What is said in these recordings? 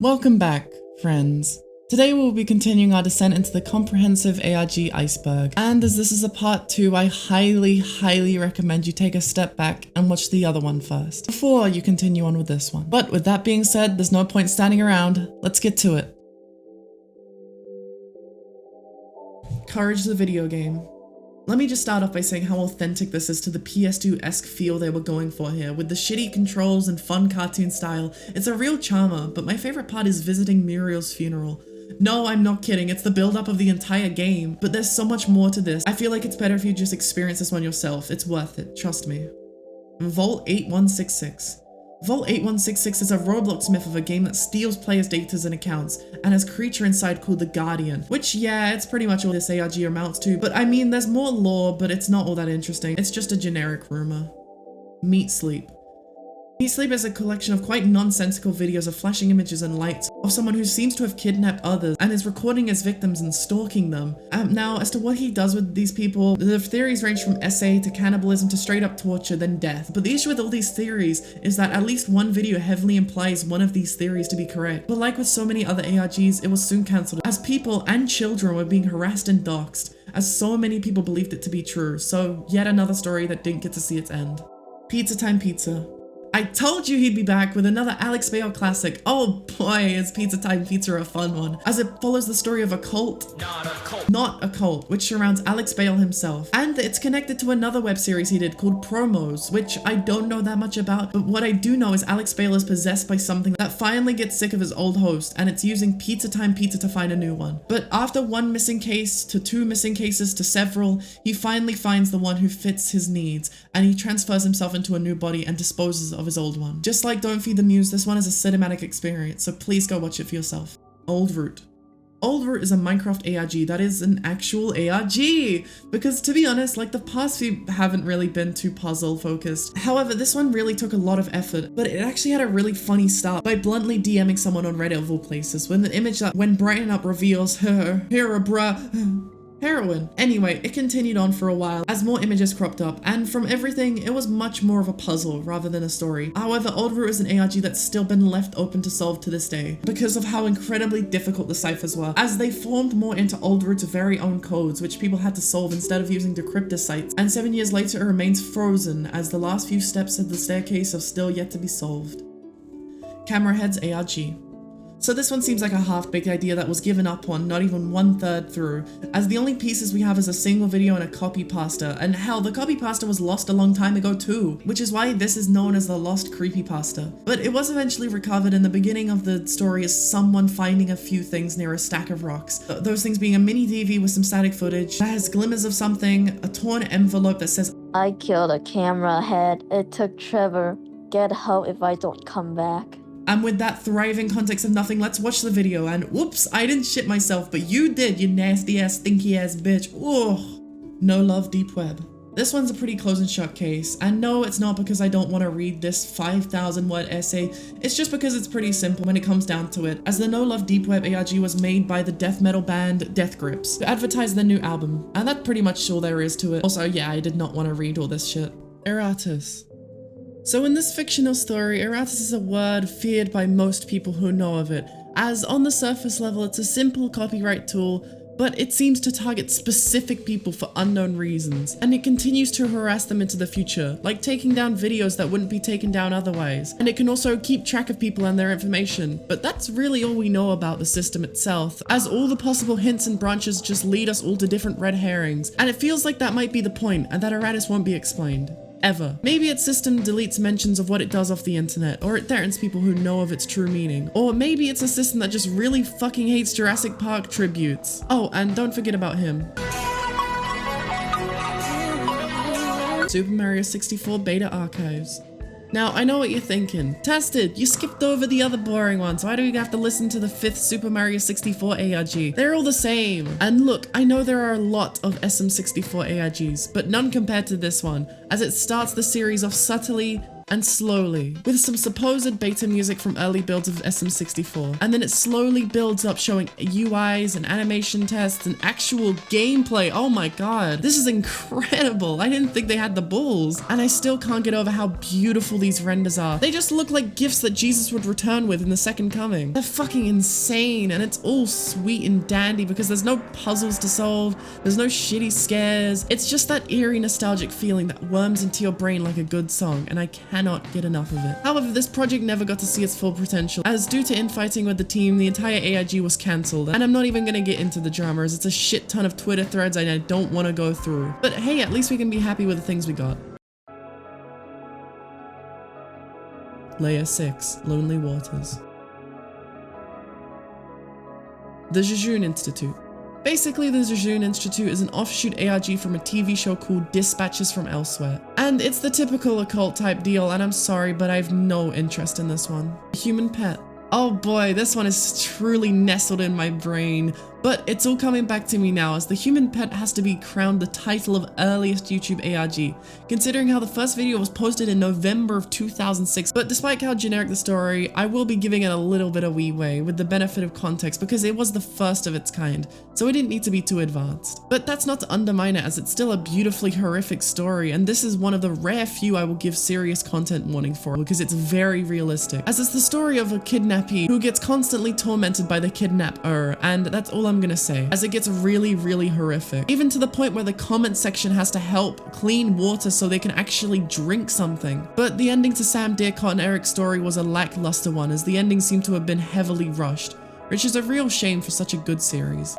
Welcome back, friends. Today we'll be continuing our descent into the comprehensive ARG Iceberg, and as this is a part 2, I highly recommend you take a step back and watch the other one first, before you continue on with this one. But with that being said, there's no point standing around, let's get to it. Courage the video game. Let me just start off by saying how authentic this is to the PS2-esque feel they were going for here. With the shitty controls and fun cartoon style, it's a real charmer, but my favorite part is visiting Muriel's funeral. No, I'm not kidding, it's the build-up of the entire game, but there's so much more to this. I feel like it's better if you just experience this one yourself. It's worth it, trust me. Vault 8166. Vault 8166 is a Roblox myth of a game that steals players' data and accounts, and has a creature inside called the Guardian, which yeah, it's pretty much all this ARG amounts to, but I mean there's more lore, but it's not all that interesting. It's just a generic rumor. Meat Sleep. Meat Sleep is a collection of quite nonsensical videos of flashing images and lights of someone who seems to have kidnapped others and is recording his victims and stalking them. Now, as to what he does with these people, the theories range from SA to cannibalism to straight up torture, then death. But the issue with all these theories is that at least one video heavily implies one of these theories to be correct. But like with so many other ARGs, it was soon cancelled, as people and children were being harassed and doxxed, as so many people believed it to be true. So yet another story that didn't get to see its end. Pizza Time Pizza. I told you he'd be back with another Alex Bale classic. Oh boy, is Pizza Time Pizza a fun one, as it follows the story of a cult. Not a cult, which surrounds Alex Bale himself. And it's connected to another web series he did called Promos, which I don't know that much about, but what I do know is Alex Bale is possessed by something that finally gets sick of his old host, and it's using Pizza Time Pizza to find a new one. But after one missing case to two missing cases to several, he finally finds the one who fits his needs, and he transfers himself into a new body and disposes of his old one. Just like Don't Feed the Muse, this one is a cinematic experience, so please go watch it for yourself. Old Root. Old Root is a Minecraft ARG that is an actual ARG, because to be honest, like the past few haven't really been too puzzle focused. However, this one really took a lot of effort, but it actually had a really funny start by bluntly DMing someone on Reddit of all places, when the image that when Brighten Up reveals her, bruh, heroin. Anyway, it continued on for a while as more images cropped up, and from everything, it was much more of a puzzle rather than a story. However, Old Root is an ARG that's still been left open to solve to this day because of how incredibly difficult the ciphers were, as they formed more into Old Root's very own codes, which people had to solve instead of using decryptor sites, and 7 years later it remains frozen as the last few steps of the staircase have still yet to be solved. Camera Heads ARG. So this one seems like a half-baked idea that was given up on not even 1/3 through, as the only pieces we have is a single video and a copy pasta, and hell, the copy pasta was lost a long time ago too, which is why this is known as the lost creepypasta. But it was eventually recovered in the beginning of the story as someone finding a few things near a stack of rocks. Those things being a mini DV with some static footage that has glimmers of something, a torn envelope that says, "I killed a camera head. It took Trevor. Get help if I don't come back." And with that thriving context of nothing, let's watch the video. And whoops, I didn't shit myself, but you did, you nasty ass, stinky ass bitch. Ugh. No Love Deep Web. This one's a pretty close and shut case. And no, it's not because I don't want to read this 5,000 word essay. It's just because it's pretty simple when it comes down to it, as the No Love Deep Web ARG was made by the death metal band Death Grips to advertise their new album. And that's pretty much all there is to it. Also, yeah, I did not want to read all this shit. Aratus. So in this fictional story, Aratus is a word feared by most people who know of it, as on the surface level it's a simple copyright tool, but it seems to target specific people for unknown reasons, and it continues to harass them into the future, like taking down videos that wouldn't be taken down otherwise. And it can also keep track of people and their information, but that's really all we know about the system itself, as all the possible hints and branches just lead us all to different red herrings, and it feels like that might be the point, and that Aratus won't be explained. Ever. Maybe its system deletes mentions of what it does off the internet, or it threatens people who know of its true meaning. Or maybe it's a system that just really fucking hates Jurassic Park tributes. Oh, and don't forget about him. Super Mario 64 Beta Archives. Now, I know what you're thinking. Tested, you skipped over the other boring ones. Why do you have to listen to the 5th Super Mario 64 ARG? They're all the same. And look, I know there are a lot of SM64 ARGs, but none compared to this one, as it starts the series off subtly, and slowly, with some supposed beta music from early builds of SM64. And then it slowly builds up, showing UIs and animation tests and actual gameplay. Oh my god, this is incredible. I didn't think they had the balls. And I still can't get over how beautiful these renders are. They just look like gifts that Jesus would return with in the second coming. They're fucking insane, and it's all sweet and dandy because there's no puzzles to solve, there's no shitty scares. It's just that eerie nostalgic feeling that worms into your brain like a good song, and I cannot get enough of it. However, this project never got to see its full potential, as due to infighting with the team, the entire ARG was cancelled, and I'm not even gonna get into the drama as it's a shit ton of Twitter threads and I don't want to go through. But hey, at least we can be happy with the things we got. Layer 6, Lonely Waters. The Jejune Institute. Basically, the Jejune Institute is an offshoot ARG from a TV show called Dispatches from Elsewhere. And it's the typical occult type deal, and I'm sorry, but I have no interest in this one. Human Pet. Oh boy, this one is truly nestled in my brain. But it's all coming back to me now, as the Human Pet has to be crowned the title of earliest YouTube ARG, considering how the first video was posted in November of 2006. But despite how generic the story, I will be giving it a little bit of leeway with the benefit of context because it was the first of its kind, so it didn't need to be too advanced. But that's not to undermine it, as it's still a beautifully horrific story, and this is one of the rare few I will give serious content warning for because it's very realistic, as it's the story of a kidnappee who gets constantly tormented by the kidnapper, and that's all I'm gonna say, as it gets really horrific, even to the point where the comment section has to help clean water so they can actually drink something. But the ending to Sam Deercott and Eric's story was a lackluster one, as the ending seemed to have been heavily rushed, which is a real shame for such a good series.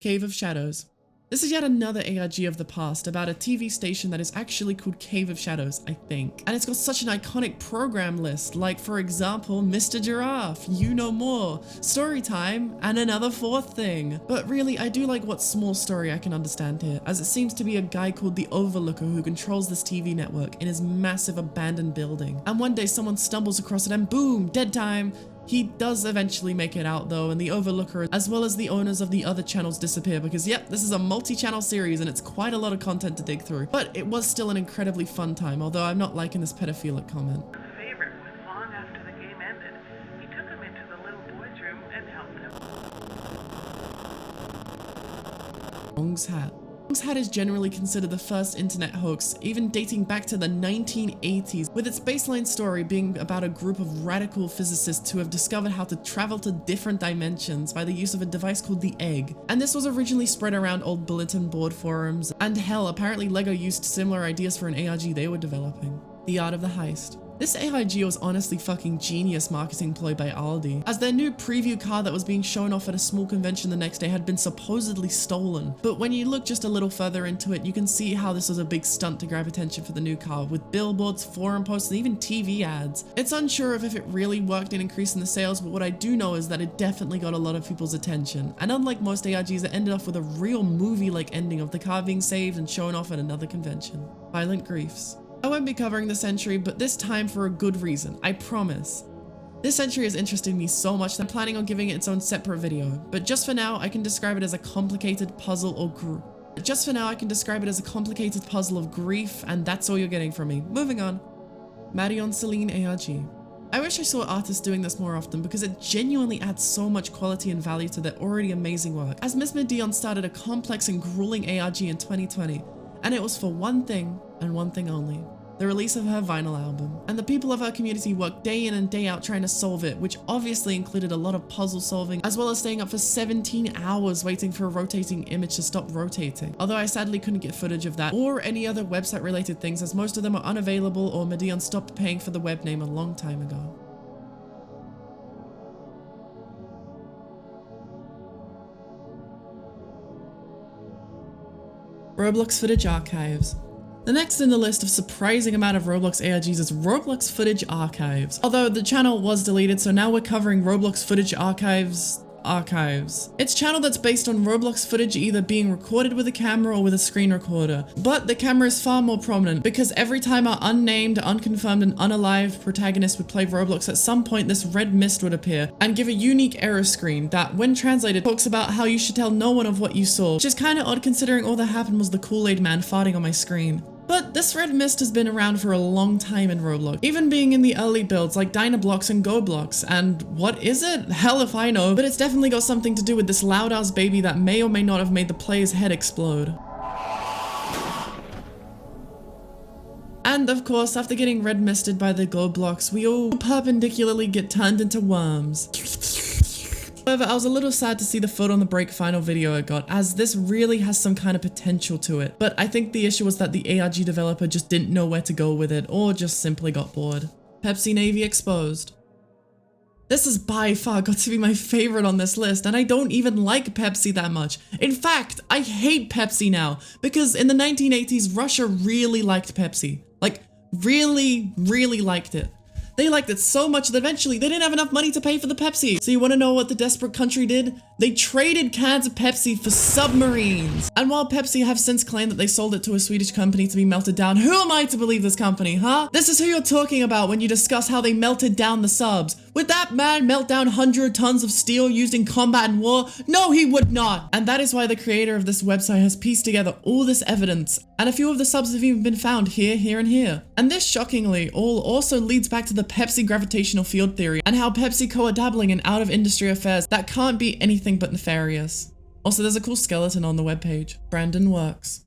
Cave of Shadows. This is yet another ARG of the past about a TV station that is actually called Cave of Shadows, I think. And it's got such an iconic program list, like for example, Mr. Giraffe, You Know More, Storytime, and another fourth thing. But really, I do like what small story I can understand here, as it seems to be a guy called the Overlooker who controls this TV network in his massive abandoned building. And one day someone stumbles across it and boom, dead time. He does eventually make it out though, and the Overlooker, as well as the owners of the other channels, disappear because yep, this is a multi-channel series and it's quite a lot of content to dig through. But it was still an incredibly fun time, although I'm not liking this pedophilic comment. Favorite was long after the game ended. He took him into the little boy's room and helped him. Ong's Hat. Ong's Hat is generally considered the first internet hoax, even dating back to the 1980s, with its baseline story being about a group of radical physicists who have discovered how to travel to different dimensions by the use of a device called the Egg. And this was originally spread around old bulletin board forums, and hell, apparently LEGO used similar ideas for an ARG they were developing. The Art of the Heist. This ARG was honestly fucking genius marketing ploy by Aldi, as their new preview car that was being shown off at a small convention the next day had been supposedly stolen. But when you look just a little further into it, you can see how this was a big stunt to grab attention for the new car, with billboards, forum posts, and even TV ads. It's unsure if it really worked in increasing the sales, but what I do know is that it definitely got a lot of people's attention. And unlike most ARGs, it ended off with a real movie-like ending of the car being saved and shown off at another convention. Violent Griefs. I won't be covering this entry, but this time for a good reason, I promise. This entry has interested me so much that I'm planning on giving it its own separate video, but just for now, I can describe it as a complicated puzzle of grief, and that's all you're getting from me. Moving on. Marion Selin ARG. I wish I saw artists doing this more often because it genuinely adds so much quality and value to their already amazing work, as Miss Marion started a complex and grueling ARG in 2020, and it was for one thing and one thing only: the release of her vinyl album. And the people of her community worked day in and day out trying to solve it, which obviously included a lot of puzzle solving, as well as staying up for 17 hours waiting for a rotating image to stop rotating. Although I sadly couldn't get footage of that or any other website related things, as most of them are unavailable or Marion stopped paying for the web name a long time ago. Roblox Footage Archives. The next in the list of surprising amount of Roblox ARGs is Roblox Footage Archives. Although the channel was deleted, so now we're covering Roblox Footage Archives Archives. It's a channel that's based on Roblox footage either being recorded with a camera or with a screen recorder. But the camera is far more prominent because every time our unnamed, unconfirmed, and unalived protagonist would play Roblox, at some point this red mist would appear and give a unique error screen that, when translated, talks about how you should tell no one of what you saw, which is kinda odd considering all that happened was the Kool-Aid man farting on my screen. But this red mist has been around for a long time in Roblox, even being in the early builds like Dynablocks and GoBlocks, and what is it? Hell if I know, but it's definitely got something to do with this loud-ass baby that may or may not have made the player's head explode. And of course, after getting red misted by the GoBlocks, we all perpendicularly get turned into worms. However, I was a little sad to see the photo on the break final video it got, as this really has some kind of potential to it. But I think the issue was that the ARG developer just didn't know where to go with it, or just simply got bored. Pepsi Navy exposed. This has by far got to be my favorite on this list, and I don't even like Pepsi that much. In fact, I hate Pepsi now, because in the 1980s, Russia really liked Pepsi. Like, really, really liked it. They liked it so much that eventually they didn't have enough money to pay for the Pepsi. So you want to know what the desperate country did? They traded cans of Pepsi for submarines. And while Pepsi have since claimed that they sold it to a Swedish company to be melted down, who am I to believe this company, huh? This is who you're talking about when you discuss how they melted down the subs. Would that man melt down 100 tons of steel used in combat and war? No, he would not. And that is why the creator of this website has pieced together all this evidence. And a few of the subs have even been found here, here, and here. And this, shockingly, all also leads back to the Pepsi gravitational field theory and how PepsiCo are dabbling in out-of-industry affairs that can't be anything but nefarious. Also, there's a cool skeleton on the webpage. Brandon works.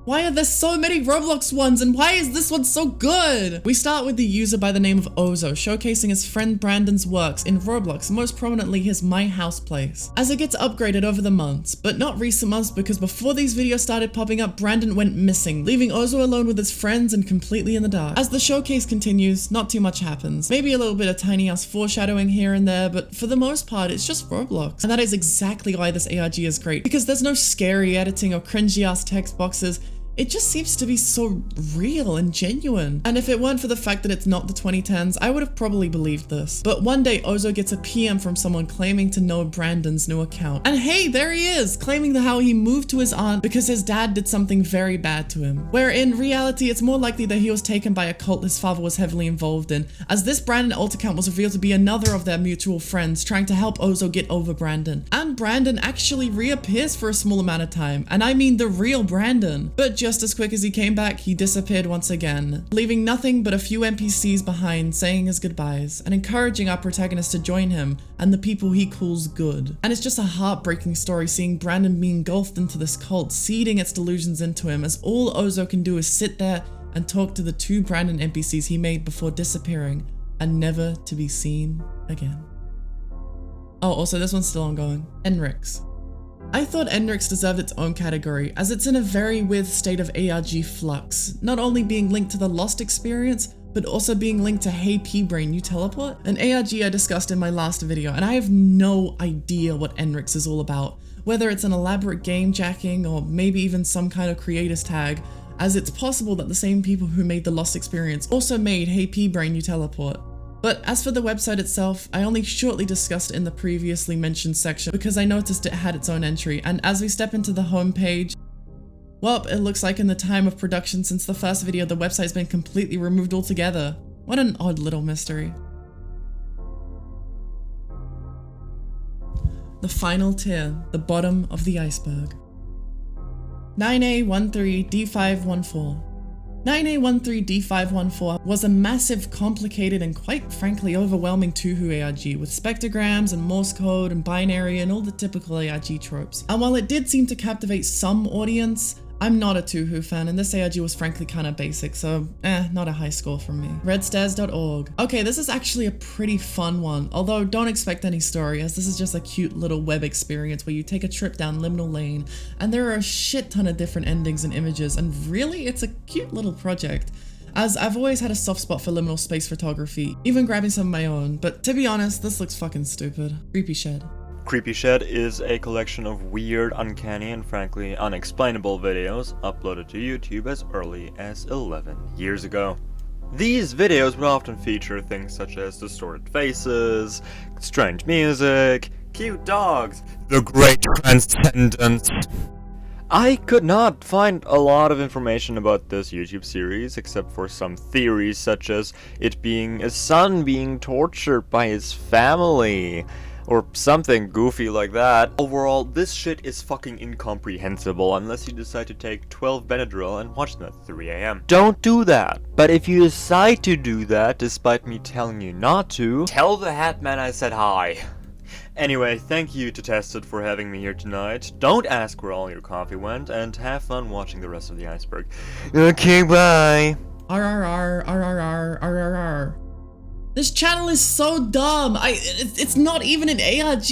Why are there so many Roblox ones, and why is this one so good? We start with the user by the name of Ozo, showcasing his friend Brandon's works in Roblox, most prominently his My House place, as it gets upgraded over the months, but not recent months because before these videos started popping up, Brandon went missing, leaving Ozo alone with his friends and completely in the dark. As the showcase continues, not too much happens. Maybe a little bit of tiny ass foreshadowing here and there, but for the most part, it's just Roblox. And that is exactly why this ARG is great, because there's no scary editing or cringy ass text boxes. It just seems to be so real and genuine. And if it weren't for the fact that it's not the 2010s, I would have probably believed this. But one day, Ozo gets a PM from someone claiming to know Brandon's new account. And hey, there he is, claiming how he moved to his aunt because his dad did something very bad to him. Where in reality, it's more likely that he was taken by a cult his father was heavily involved in, as this Brandon alt account was revealed to be another of their mutual friends trying to help Ozo get over Brandon. And Brandon actually reappears for a small amount of time, and I mean the real Brandon. But just as quick as he came back, he disappeared once again, leaving nothing but a few NPCs behind saying his goodbyes and encouraging our protagonist to join him and the people he calls good. And it's just a heartbreaking story seeing Brandon be engulfed into this cult, seeding its delusions into him, as all Ozo can do is sit there and talk to the two Brandon NPCs he made before disappearing and never to be seen again. Oh, also this one's still ongoing. Enris. I thought Enris deserved its own category, as it's in a very weird state of ARG flux, not only being linked to the Lost experience, but also being linked to Hey P-Brain, you teleport? An ARG I discussed in my last video, and I have no idea what Enris is all about, whether it's an elaborate game jacking or maybe even some kind of creator's tag, as it's possible that the same people who made the Lost experience also made Hey P-Brain, you teleport. But as for the website itself, I only shortly discussed it in the previously mentioned section because I noticed it had its own entry, and as we step into the home page, well, it looks like in the time of production since the first video, the website's been completely removed altogether. What an odd little mystery. The final tier, the bottom of the iceberg. 9A13D514. 9A13D514 was a massive, complicated, and quite frankly overwhelming Tuhu ARG with spectrograms and Morse code and binary and all the typical ARG tropes. And while it did seem to captivate some audience, I'm not a Tuhu fan, and this ARG was frankly kind of basic, so not a high score from me. Redstairs.org. Okay, this is actually a pretty fun one, although don't expect any story, as this is just a cute little web experience where you take a trip down liminal lane, and there are a shit ton of different endings and images, and really, it's a cute little project. As I've always had a soft spot for liminal space photography, even grabbing some of my own, but to be honest, this looks fucking stupid. Creepy Shed. Creepy Shed is a collection of weird, uncanny, and frankly unexplainable videos uploaded to YouTube as early as 11 years ago. These videos would often feature things such as distorted faces, strange music, cute dogs, the great transcendence. I could not find a lot of information about this YouTube series except for some theories such as it being a son being tortured by his family or something goofy like that. Overall, this shit is fucking incomprehensible unless you decide to take 12 Benadryl and watch them at 3 AM. Don't do that. But if you decide to do that, despite me telling you not to, tell the Hatman I said hi. Anyway, thank you to Tested for having me here tonight. Don't ask where all your coffee went, and have fun watching the rest of the iceberg. Okay, bye! RRR. This channel is so dumb. It's not even an ARG.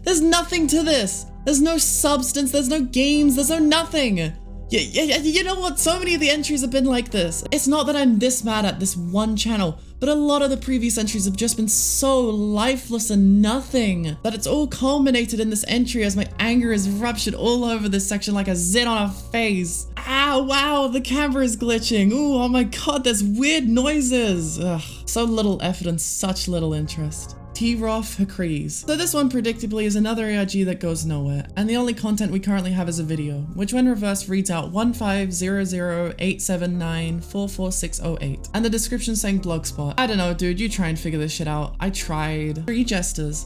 There's nothing to this. There's no substance, there's no games, there's no nothing. You know what? So many of the entries have been like this. It's not that I'm this mad at this one channel, but a lot of the previous entries have just been so lifeless and nothing that it's all culminated in this entry as my anger is ruptured all over this section like a zit on a face. Ow, wow, the camera is glitching. Ooh, oh my god, there's weird noises. Ugh, so little effort and such little interest. T-Roth Hakrees. So this one predictably is another ARG that goes nowhere, and the only content we currently have is a video, which when reversed reads out 150087944608, and the description saying blogspot. I don't know, dude, you try and figure this shit out. I tried. 3 jesters.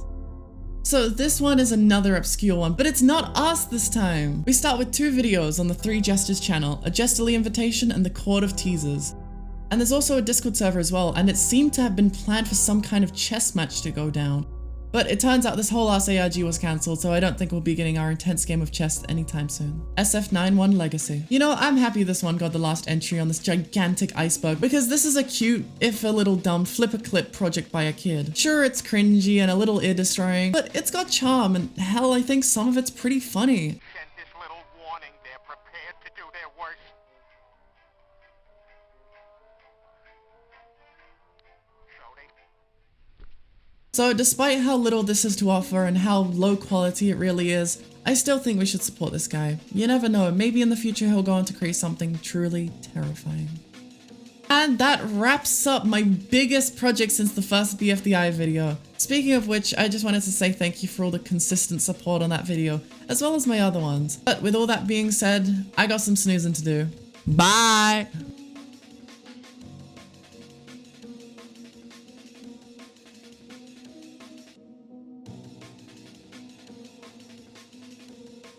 So this one is another obscure one, but it's not us this time. We start with 2 videos on the 3 Jesters channel, a Jesterly invitation and the Court of Teasers. And there's also a Discord server as well, and it seemed to have been planned for some kind of chess match to go down. But it turns out this whole ass ARG was cancelled, so I don't think we'll be getting our intense game of chess anytime soon. SF91 Legacy. You know, I'm happy this one got the last entry on this gigantic iceberg, because this is a cute, if a little dumb, flip-a-clip project by a kid. Sure, it's cringy and a little ear-destroying, but it's got charm, and hell, I think some of it's pretty funny. Send this little warning they're prepared to do their worst. So despite how little this has to offer and how low quality it really is, I still think we should support this guy. You never know, maybe in the future he'll go on to create something truly terrifying. And that wraps up my biggest project since the first BFDI video. Speaking of which, I just wanted to say thank you for all the consistent support on that video, as well as my other ones. But with all that being said, I got some snoozing to do. Bye!